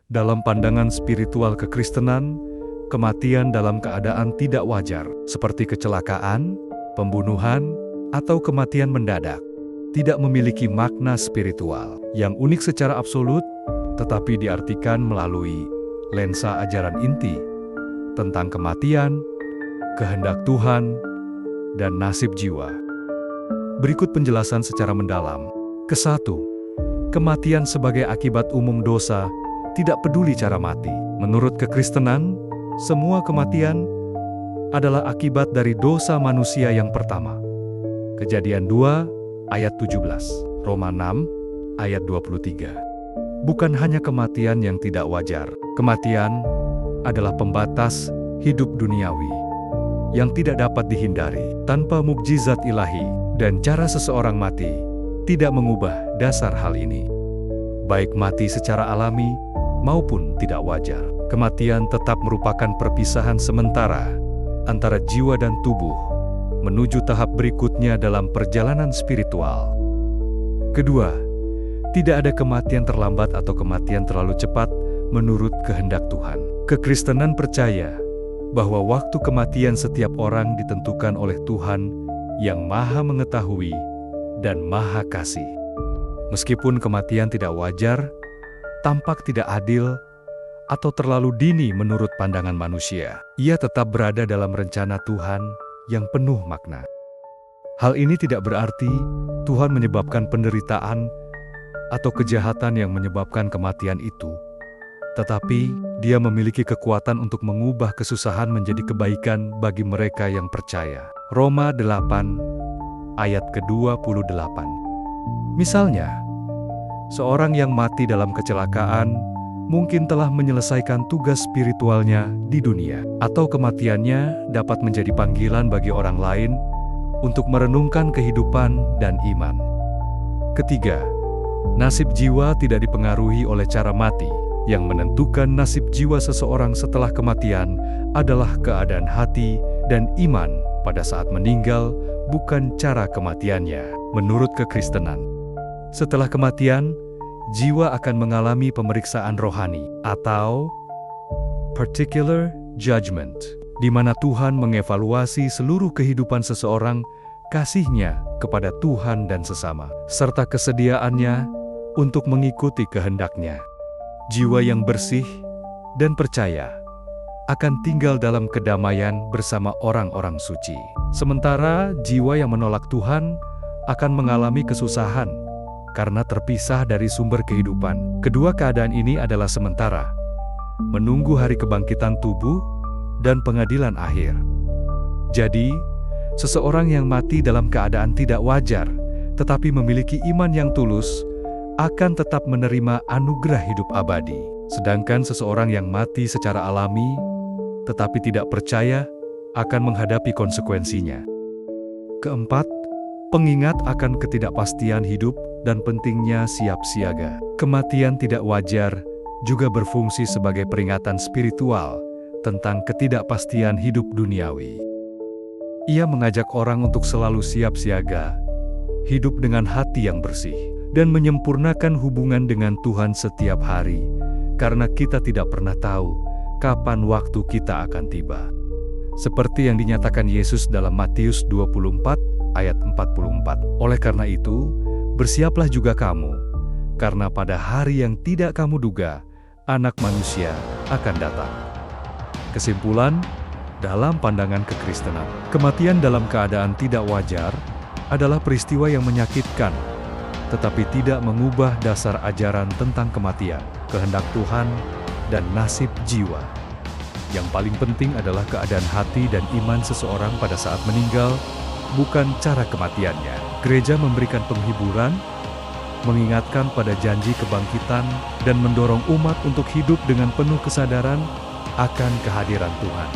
Dalam pandangan spiritual kekristenan, kematian dalam keadaan tidak wajar, seperti kecelakaan, pembunuhan, atau kematian mendadak, tidak memiliki makna spiritual yang unik secara absolut, tetapi diartikan melalui lensa ajaran inti tentang kematian, kehendak Tuhan, dan nasib jiwa. Berikut penjelasan secara mendalam. Ke-1. Kematian sebagai akibat umum dosa, tidak peduli cara mati. Menurut kekristenan, semua kematian adalah akibat dari dosa manusia yang pertama. Kejadian 2 ayat 17, Roma 6 ayat 23. Bukan hanya kematian yang tidak wajar, kematian adalah pembatas hidup duniawi yang tidak dapat dihindari. Tanpa mukjizat ilahi dan cara seseorang mati tidak mengubah dasar hal ini. Baik mati secara alami maupun tidak wajar, kematian tetap merupakan perpisahan sementara antara jiwa dan tubuh menuju tahap berikutnya dalam perjalanan spiritual. Kedua, tidak ada kematian terlambat atau kematian terlalu cepat menurut kehendak Tuhan. Kekristenan percaya bahwa waktu kematian setiap orang ditentukan oleh Tuhan yang Maha Mengetahui dan Maha Kasih. Meskipun kematian tidak wajar, tampak tidak adil, atau terlalu dini menurut pandangan manusia, ia tetap berada dalam rencana Tuhan yang penuh makna. Hal ini tidak berarti Tuhan menyebabkan penderitaan atau kejahatan yang menyebabkan kematian itu, tetapi Dia memiliki kekuatan untuk mengubah kesusahan menjadi kebaikan bagi mereka yang percaya. Roma 8 ayat ke-28. Misalnya, seorang yang mati dalam kecelakaan mungkin telah menyelesaikan tugas spiritualnya di dunia, atau kematiannya dapat menjadi panggilan bagi orang lain untuk merenungkan kehidupan dan iman. Ketiga, nasib jiwa tidak dipengaruhi oleh cara mati. Yang menentukan nasib jiwa seseorang setelah kematian adalah keadaan hati dan iman pada saat meninggal, bukan cara kematiannya. Menurut kekristenan, setelah kematian, jiwa akan mengalami pemeriksaan rohani atau particular judgment, di mana Tuhan mengevaluasi seluruh kehidupan seseorang, kasihnya kepada Tuhan dan sesama, serta kesediaannya untuk mengikuti kehendak-Nya. Jiwa yang bersih dan percaya akan tinggal dalam kedamaian bersama orang-orang suci. Sementara jiwa yang menolak Tuhan akan mengalami kesusahan karena terpisah dari sumber kehidupan. Kedua keadaan ini adalah sementara, menunggu hari kebangkitan tubuh dan pengadilan akhir. Jadi, seseorang yang mati dalam keadaan tidak wajar, tetapi memiliki iman yang tulus, akan tetap menerima anugerah hidup abadi. Sedangkan seseorang yang mati secara alami, tetapi tidak percaya, akan menghadapi konsekuensinya. Keempat, pengingat akan ketidakpastian hidup dan pentingnya siap siaga. Kematian tidak wajar juga berfungsi sebagai peringatan spiritual tentang ketidakpastian hidup duniawi. Ia mengajak orang untuk selalu siap siaga, hidup dengan hati yang bersih, dan menyempurnakan hubungan dengan Tuhan setiap hari, karena kita tidak pernah tahu kapan waktu kita akan tiba. Seperti yang dinyatakan Yesus dalam Matius 24 ayat 44. Oleh karena itu, bersiaplah juga kamu, karena pada hari yang tidak kamu duga, Anak Manusia akan datang. Kesimpulan, dalam pandangan kekristenan, kematian dalam keadaan tidak wajar adalah peristiwa yang menyakitkan, tetapi tidak mengubah dasar ajaran tentang kematian, kehendak Tuhan, dan nasib jiwa. Yang paling penting adalah keadaan hati dan iman seseorang pada saat meninggal, bukan cara kematiannya. Gereja memberikan penghiburan, mengingatkan pada janji kebangkitan, dan mendorong umat untuk hidup dengan penuh kesadaran akan kehadiran Tuhan.